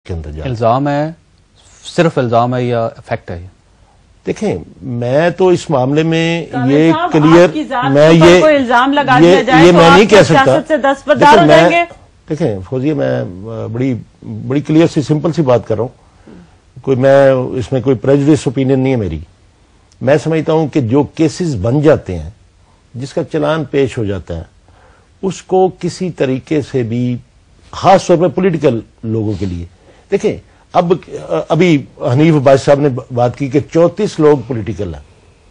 کے اندر جانا. الزام ہے, صرف الزام ہے یا فیکٹ ہے؟ دیکھیں میں تو اس معاملے میں یہ کلیئر میں یہ میں نہیں کہہ سکتا. دیکھیں فوزیہ میں بڑی کلیئر سی سمپل سی بات کر رہا ہوں, کوئی میں اس میں کوئی پریجوڈس اوپینین نہیں ہے میری. میں سمجھتا ہوں کہ جو کیسز بن جاتے ہیں, جس کا چلان پیش ہو جاتا ہے, اس کو کسی طریقے سے بھی خاص طور پہ پولیٹیکل لوگوں کے لیے, دیکھیں ابھی حنیف عباس صاحب نے بات کی کہ 34 لوگ پولیٹیکل ہیں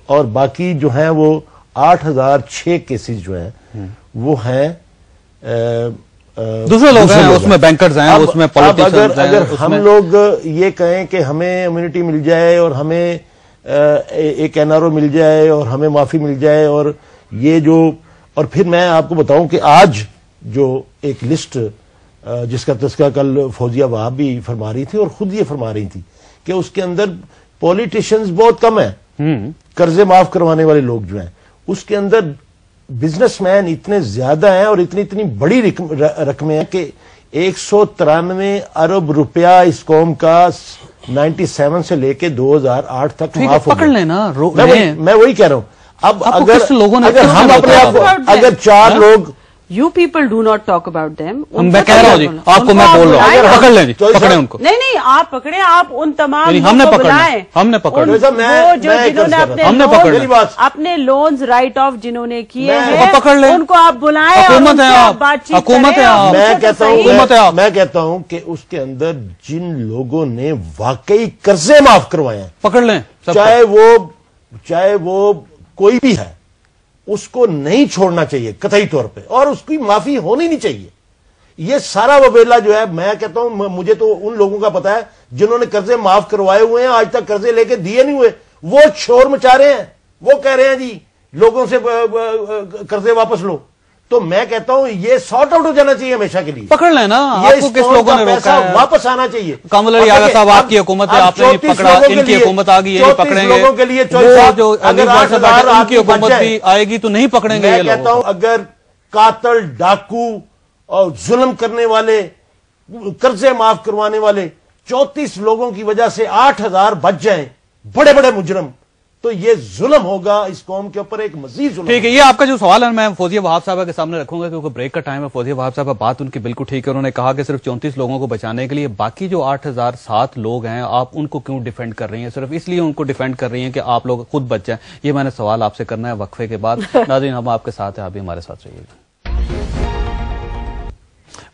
اور باقی جو ہیں وہ 8006 کیسز جو ہیں وہ ہیں دوسرے لوگ ہیں, اس میں بینکرز ہیں, اس میں پولیٹیشنز ہیں. اگر ہم لوگ یہ کہیں کہ ہمیں امیونٹی مل جائے اور ہمیں ایک NRO مل جائے اور ہمیں معافی مل جائے, اور یہ جو, اور پھر میں آپ کو بتاؤں کہ آج جو ایک لسٹ جس کا تذکرہ کل فوزیہ وہاب بھی فرما رہی تھی اور خود یہ فرما رہی تھی کہ اس کے اندر پولیٹیشنز بہت کم ہیں, قرضے معاف کروانے والے لوگ جو ہیں, اس کے اندر بزنس مین اتنے زیادہ ہیں اور اتنی بڑی رقمیں ہیں کہ 193 ارب روپیہ اس قوم کا 97 سے لے کے 2008 تک معاف ہو گیا. میں وہی کہہ رہا ہوں. اب اگر ہم اپنے آپ کو, اگر 4 لوگ, You people do not talk about them. میں کہہ رہا ہوں جی, آپ کو میں بول رہا ہوں, پکڑ لیں جی, پکڑیں ان کو. نہیں آپ پکڑیں, آپ ان تمام ہم نے پکڑنا, جنہوں نے اپنے لونز رائٹ آف جنہوں نے کیے ہیں ان کو آپ بلائیں, حکومت ہے آپ, حکومت ہے آپ. میں کہتا ہوں کہ اس کے اندر جن لوگوں نے واقعی قرضے معاف کروائے ہیں, پکڑ لیں, چاہے وہ کوئی بھی ہے, اس کو نہیں چھوڑنا چاہیے قطعی طور پہ, اور اس کی معافی ہونی نہیں چاہیے. یہ سارا وبیلا جو ہے, میں کہتا ہوں مجھے تو ان لوگوں کا پتا ہے جنہوں نے قرضے معاف کروائے ہوئے ہیں, آج تک قرضے لے کے دیے نہیں ہوئے, وہ شور مچا رہے ہیں, وہ کہہ رہے ہیں جی لوگوں سے قرضے واپس لو. تو میں کہتا ہوں یہ سارٹ آؤٹ ہو جانا چاہیے ہمیشہ کے لیے. پکڑ لیں نا, آپ کو کس لوگوں نے روکا ہے؟ واپس آنا چاہیے. کمل علی آغا صاحب آپ کی حکومت ہے, آپ نے نہیں پکڑا, ان کی حکومت آ گئی, یہ نہیں پکڑیں گے. لوگوں کے لیے جو ان کی حکومت بھی آئے گی تو نہیں پکڑیں گے. میں کہتا ہوں اگر قاتل, ڈاکو اور ظلم کرنے والے, قرضے معاف کروانے والے 34 لوگوں کی وجہ سے 8000 بچ جائیں, بڑے بڑے مجرم, تو یہ ظلم ہوگا اس قوم کے اوپر, ایک مزید ظلم. ٹھیک ہے, یہ آپ کا جو سوال ہے میں فوزیہ وہاب صاحبہ کے سامنے رکھوں گا کیونکہ بریک کا ٹائم ہے. فوزیہ وہاب صاحبہ بات ان کی بالکل ٹھیک ہے, انہوں نے کہا کہ صرف 34 لوگوں کو بچانے کے لیے باقی جو 8007 لوگ ہیں آپ ان کو کیوں ڈیفینڈ کر رہی ہیں, صرف اس لیے ان کو ڈیفینڈ کر رہی ہیں کہ آپ لوگ خود بچ جائیں. یہ میں نے سوال آپ سے کرنا ہے وقفے کے بعد. ناظرین ہم آپ کے ساتھ ہیں, آپ بھی ہمارے ساتھ رہیے گا.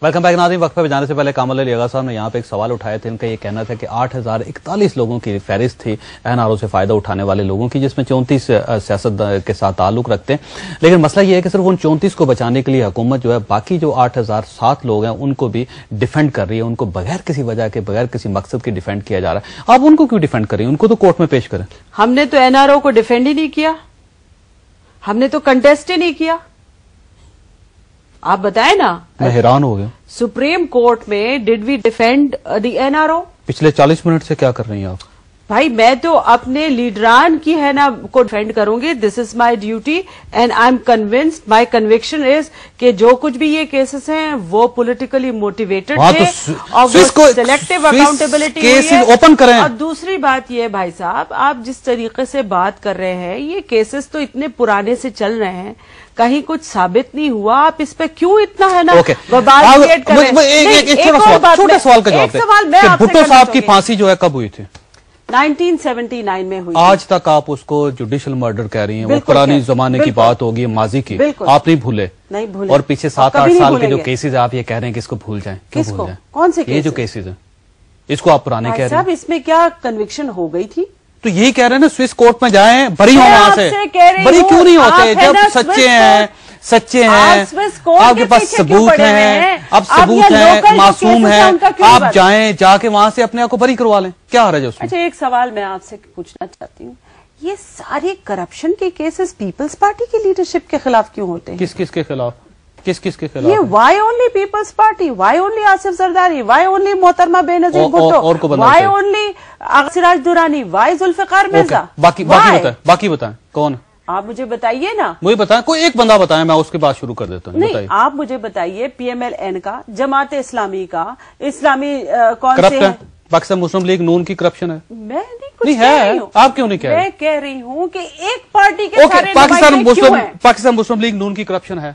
ویلکم بیک ناظرین. وقفے پہ جانے سے پہلے کامل علی آغا صاحب نے یہاں پہ ایک سوال اٹھائے تھے. ان کا یہ کہنا تھا کہ 8041 لوگوں کی فہرست تھی NRO سے فائدہ اٹھانے والے لوگوں کی, جس میں 34 سیاست کے ساتھ تعلق رکھتے ہیں. لیکن مسئلہ یہ ہے کہ صرف ان 34 کو بچانے کے لیے حکومت جو ہے باقی جو 8007 لوگ ہیں ان کو بھی ڈیفینڈ کر رہی ہے, ان کو بغیر کسی وجہ کے, بغیر کسی مقصد کے ڈیفینڈ کیا جا رہا ہے. آپ ان کو کیوں ڈیفینڈ کریں, ان کو تو کورٹ میں پیش کریں. ہم نے تو NRO کو ڈیفینڈ ہی نہیں کیا, ہم نے تو کنٹیسٹ ہی نہیں کیا. آپ بتائیں نا, میں حیران ہو گیا. سپریم کورٹ میں did we defend the NRO؟ پچھلے 40 منٹ سے کیا کر رہی ہیں آپ؟ بھائی میں تو اپنے لیڈران کی ہے نا کو ڈیفینڈ کروں گی. This is my duty and I am convinced, my conviction is کہ جو کچھ بھی یہ کیسز ہیں وہ پولیٹیکلی موٹیویٹڈ تھے اور وہ سلیکٹو اکاؤنٹیبلٹی اوپن کریں. اور دوسری بات یہ بھائی صاحب, آپ جس طریقے سے بات کر رہے ہیں, یہ کیسز تو اتنے پرانے سے چل رہے ہیں, کہیں کچھ ثابت نہیں ہوا, آپ اس پہ کیوں اتنا ہے نا چھوٹا سوال کا جواب دیں. بھٹو صاحب کی پھانسی جو ہے کب ہوئی تھی؟ 1979 میں ہوئی. آج تک آپ اس کو جوڈیشل مرڈر کہہ رہی ہیں, وہ پرانی زمانے کی بات ہوگی, ماضی کی, آپ نہیں بھولے. اور پیچھے 7-8 سال کے جو کیسز ہیں آپ یہ کہہ رہے ہیں کہ اس کو بھول جائیں. کیوں بھول جائیں؟ کون سے یہ جو کیسز ہیں اس کو آپ پرانے کہہ رہے ہیں. اس میں کیا کنوکشن ہو گئی تھی؟ تو یہی کہہ رہے ہیں نا سوئس کورٹ میں جائیں, بری ہوں وہاں سے. بری کیوں نہیں ہوتے جب سچے ہیں, آپ کے پاس ثبوت ہیں, اب ثبوت ہیں, معصوم ہیں, آپ جائیں, جا کے وہاں سے اپنے آپ کو بری کروا لیں. کیا حرج ہے اس میں؟ اچھا ایک سوال میں آپ سے پوچھنا چاہتی ہوں, یہ سارے کرپشن کے کیسز پیپلز پارٹی کی لیڈرشپ کے خلاف کیوں ہوتے ہیں؟ کس کے خلاف؟ کس کے خلاف؟ یہ why only Peoples Party, why only Asif Zardari, why only محترمہ Benazir Bhutto, why only Siraj Durrani, why Zulfiqar Mirza. باقی بتائیں کون؟ آپ مجھے بتائیے نا. مجھے بتائیں, کوئی ایک بندہ بتائیں, میں اس کے بعد شروع کر دیتا ہوں. نہیں, آپ مجھے بتائیے PMLN کا, جماعت اسلامی کا, اسلامی کون سے ہیں؟ پاکستان مسلم لیگ نون کی کرپشن ہے. میں نہیں کچھ کہہ رہی ہوں. آپ کیوں نہیں کہہ رہی؟ میں کہہ رہی ہوں کہ ایک پارٹی کے سارے پاکستان مسلم لیگ نون کی کرپشن ہے.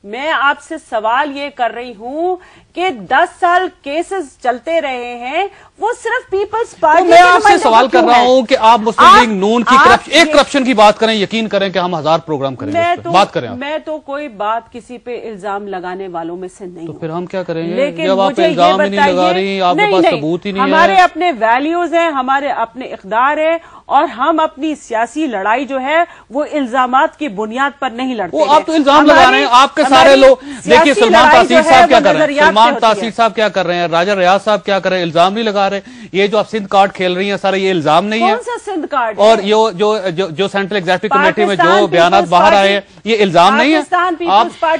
میں آپ سے سوال یہ کر رہی ہوں کہ 10 سال کیسز چلتے رہے ہیں, وہ صرف پیپلز پارٹی. میں آپ سے سوال کر رہا ہوں کہ آپ مسلم لیگ نون کی ایک کرپشن کی بات کریں, یقین کریں کہ ہم 1000 پروگرام کریں گے, بات کریں. میں تو کوئی بات کسی پہ الزام لگانے والوں میں سے نہیں. تو پھر ہم کیا کریں گے؟ لیکن جب آپ الزام ہی نہیں لگا رہی, آپ کے پاس ثبوت ہی نہیں ہے. ہمارے اپنے ویلیوز ہیں, ہمارے اپنے اقدار ہیں, اور ہم اپنی سیاسی لڑائی جو ہے وہ الزامات کی بنیاد پر نہیں لڑتے. وہ آپ تو الزام لگا رہے ہیں, آپ کے سارے لوگ. دیکھیے سلمان تحصیل صاحب کیا کر رہے ہیں, سلمان تحصیل صاحب کیا کر رہے ہیں, راجہ ریاض صاحب کیا کر رہے ہیں, الزام نہیں لگا رہے. یہ جو آپ سندھ کارڈ کھیل رہی ہیں سارے, یہ الزام نہیں ہے. کون سا سندھ کارڈ؟ اور جو سینٹرل ایگزیکٹو کمیٹی میں جو بیانات باہر آئے ہیں, یہ الزام نہیں ہے.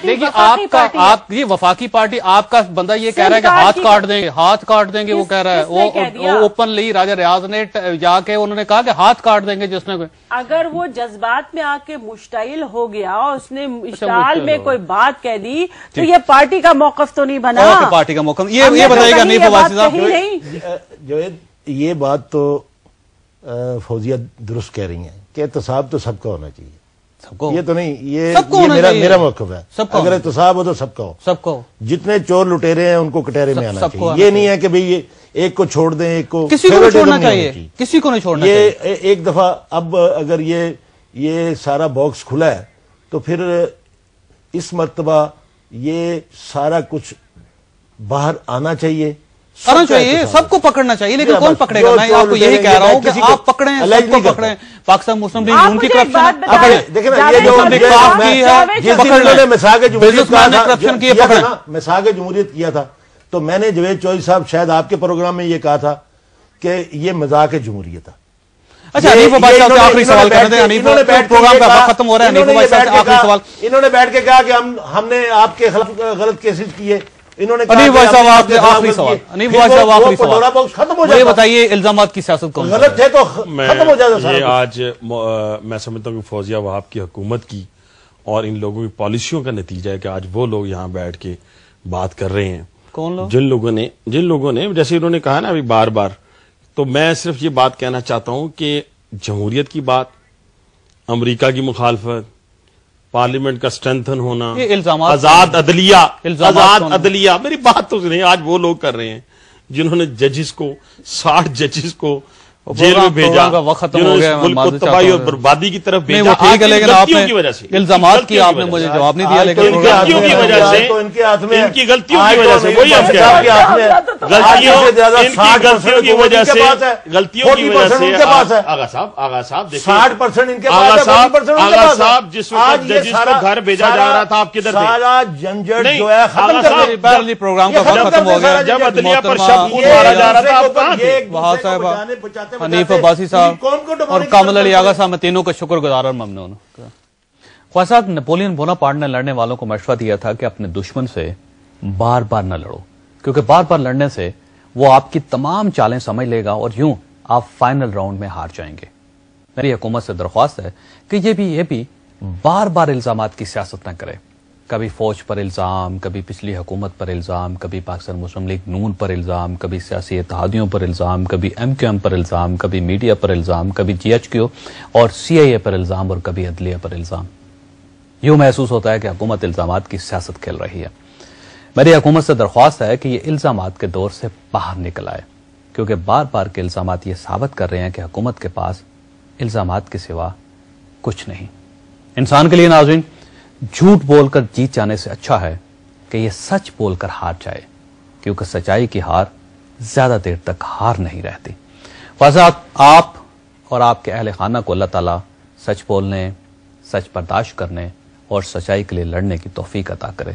دیکھیے آپ یہ وفاقی پارٹی, آپ کا بندہ یہ کہہ رہا ہے کہ ہاتھ کاٹ دیں گے, وہ کہہ رہا ہے, وہ اوپنلی راجہ ریاض نے جا کے انہوں نے کہا کہ ہاتھ کاٹ دیں گے جس نے. اگر وہ جذبات میں آ کے مشتعل ہو گیا اور اس نے اشتعال میں کوئی بات کہہ دی تو یہ پارٹی کا موقف تو نہیں بنا. پارٹی کا موقف یہ بتائے گا نہیں فواسی صاحب. یہ بات تو فوزیہ درست کہہ رہی ہیں کہ احتساب تو سب کا ہونا چاہیے. یہ تو نہیں, یہ میرا موقف ہے. اگر احتساب ہو تو سب کا ہو, سب کو. جتنے چور لٹیرے ہیں ان کو کٹہرے میں آنا چاہیے. یہ نہیں ہے کہ بھئی ایک کو چھوڑ دیں, ایک کو, کسی کو نہیں چھوڑنا چاہیے, کسی کو نہیں چھوڑنا چاہیے. یہ ایک دفعہ اب اگر یہ سارا باکس کھلا ہے تو پھر اس مرتبہ یہ سارا کچھ باہر آنا چاہیے, سب کو پکڑنا چاہیے. لیکن کون پکڑے گا؟ میں آپ کو یہی کہہ رہا ہوں کہ آپ پکڑیں, سب کو پکڑیں. پاکستان مسلم لیگ ان کی کرپشن دیکھیں نا, یہ جو مساق جمہوریت کیا تھا, تو میں نے جوید چوہدری صاحب شاید آپ کے پروگرام میں یہ کہا تھا کہ یہ مذاق جمہوریت تھا. اچھا, حنیف عباسی صاحب سے آخری سوال کر دیں. حنیف پروگرام کا وقت ختم ہو رہا ہے. حنیف عباسی صاحب سے آخری سوال. انہوں نے بیٹھ کے کہا کہ ہم نے آپ کے خلاف غلط کیسز کیے. انہوں نے حنیف عباسی صاحب آخری سوال. حنیف عباسی صاحب آخری سوال. ختم ہو جائے. یہ بتائیے الزامات کی سیاست کون غلط ہے تو ختم ہو جائے. یہ آج میں سمجھتا ہوں کہ فوزیہ وہاب کی حکومت کی اور ان لوگوں کی پالیسیوں کا نتیجہ ہے کہ آج وہ لوگ یہاں بیٹھ کے بات کر رہے ہیں. کون لوگ؟ جن لوگوں نے جیسے انہوں نے کہا نا ابھی بار بار, تو میں صرف یہ بات کہنا چاہتا ہوں کہ جمہوریت کی بات, امریکہ کی مخالفت, پارلیمنٹ کا سٹرینتھن ہونا, آزاد عدلیہ, میری بات تو نہیں. آج وہ لوگ کر رہے ہیں جنہوں نے ججز کو 60 ججز کو جیل میں بھیجا, جنہوں نے ملک کو تباہی اور بربادی کی طرف بھیجا. غلطیوں کی وجہ سے الزامات کی آپ نے مجھے جواب نہیں دیا. لیکن غلطیوں کی وجہ سے, ان کی غلطیوں کی وجہ سے, وہی ہم کہہ رہے ہیں, غلطیوں کی وجہ سے آغا صاحب 60% ان کے آغا صاحب جس وقت ججز کو گھر بھیجا جا رہا تھا آپ کدھر تھے؟ سارا جھنجھٹ جو ہے ختم کر دیا. پروگرام کا وقت ختم ہو گیا. جب عدلیہ پر شب مارا جا رہا تھا آپ کہاں تھے؟ بہت صاحب, حنیف عباسی صاحب اور کامل علی آغا صاحب, میں تینوں کا شکر گزار اور ممنون ہوں. خواجہ صاحب, نیپولین بوناپارٹ نے لڑنے والوں کو مشورہ دیا تھا کہ اپنے دشمن سے بار بار نہ لڑو, کیونکہ بار بار لڑنے سے وہ آپ کی تمام چالیں سمجھ لے گا اور یوں آپ فائنل راؤنڈ میں ہار جائیں گے. میری حکومت سے درخواست ہے کہ یہ بھی بار بار الزامات کی سیاست نہ کرے. کبھی فوج پر الزام, کبھی پچھلی حکومت پر الزام, کبھی پاکستان مسلم لیگ نون پر الزام, کبھی سیاسی اتحادیوں پر الزام, کبھی MQM پر الزام, کبھی میڈیا پر الزام, کبھی GHQ اور CIA پر الزام, اور کبھی عدلیہ پر الزام. یوں محسوس ہوتا ہے کہ حکومت الزامات کی سیاست کھیل رہی ہے. میری حکومت سے درخواست ہے کہ یہ الزامات کے دور سے باہر نکل آئے, کیونکہ بار بار کے الزامات یہ ثابت کر رہے ہیں کہ حکومت کے پاس الزامات کے سوا کچھ نہیں. انسان کے لیے ناظرین, جھوٹ بول کر جیت جانے سے اچھا ہے کہ یہ سچ بول کر ہار جائے, کیونکہ سچائی کی ہار زیادہ دیر تک ہار نہیں رہتی. خواجہ آپ اور آپ کے اہل خانہ کو اللہ تعالیٰ سچ بولنے, سچ برداشت کرنے اور سچائی کے لیے لڑنے کی توفیق عطا کرے.